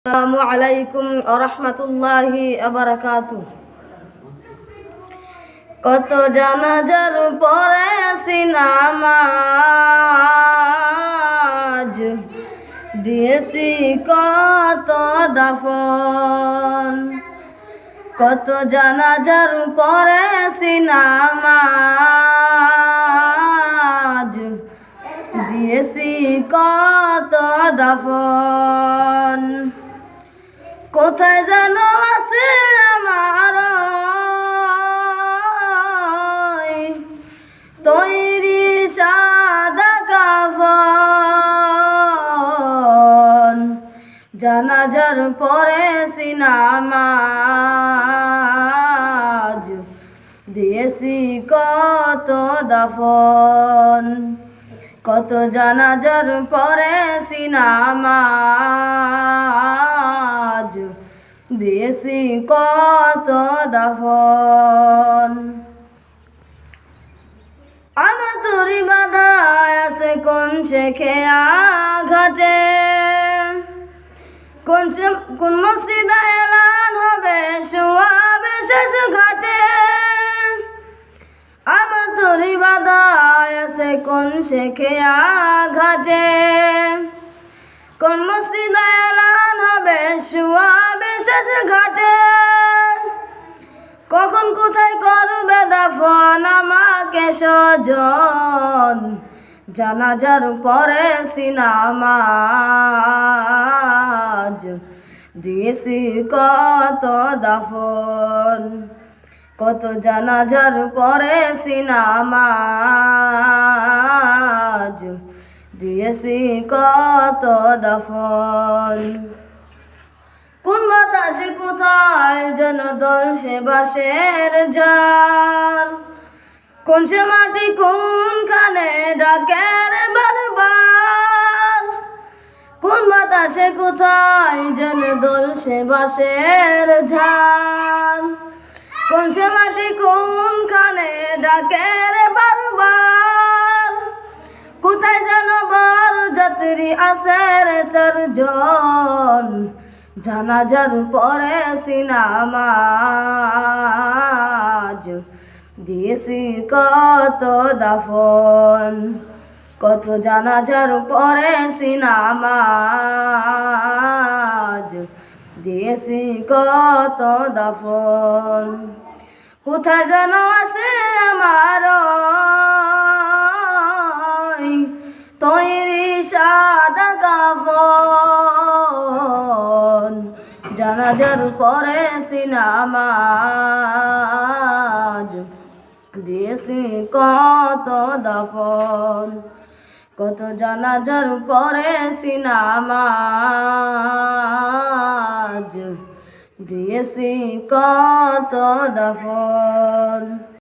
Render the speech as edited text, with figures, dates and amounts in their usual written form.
আসসালামু আলাইকুম ওয়া রাহমাতুল্লাহি ওয়া বারাকাতুহু। কত জানাজার পড়েছি নামাজ, দিয়েছি কত দাফন। কত জানাজার পড়েছি নামাজ, দিয়েছি কত দাফন। কোথায় যেন আছে আমার তৈরি সাদা কাফন। জানাজার পড়েছি নামাজ, দিয়েছি কত দাফন। কত জানাজার পড়েছি নামাজ, দিয়েছি কত দাফন। আমার তরি বাধা আছে কোন শেখে ঘাটে, কোন মসজিদে এলান হবে সোয়াবে শেষ ঘাটে। আমার তরি বাধা আছে কোন শেখে ঘাটে, কোন মসজিদে এলান হবে সোয়াবে শেষ ঘাটে। কখন কোথায় করবে দাফন আমাকে স্বজন, জানাজার পড়েছি নামাজ, দিয়েছি কত দাফন। কত জানাজার পড়েছি নামাজ, দিয়েছি কত দাফন। কোন বাতাসে কোথায় যেন দলসে বাঁশের ঝাড়, কোন সে মাটি কোনখানে ডাকে রে বারবার। কোন বাতাসে কোথায় যেন দলসে বাঁশের ঝাড়, কোন সে মাটি কোনখানে ডাকে রে বারবার। কোথায় যেন বড় যাত্রী আছে রে চারজন, জানাজার পড়েছি নামাজ, দিয়েছি কত দাফন। কত জানাজার পড়েছি নামাজ, দিয়েছি কত দাফন। কোথায় যেন আছে আমার তৈরি সাদা কাফন। জানাজার পড়েছি নামাজ, দিয়েছি কত দাফন। কত জানাজার পড়েছি নামাজ, দিয়েছি কত দাফন।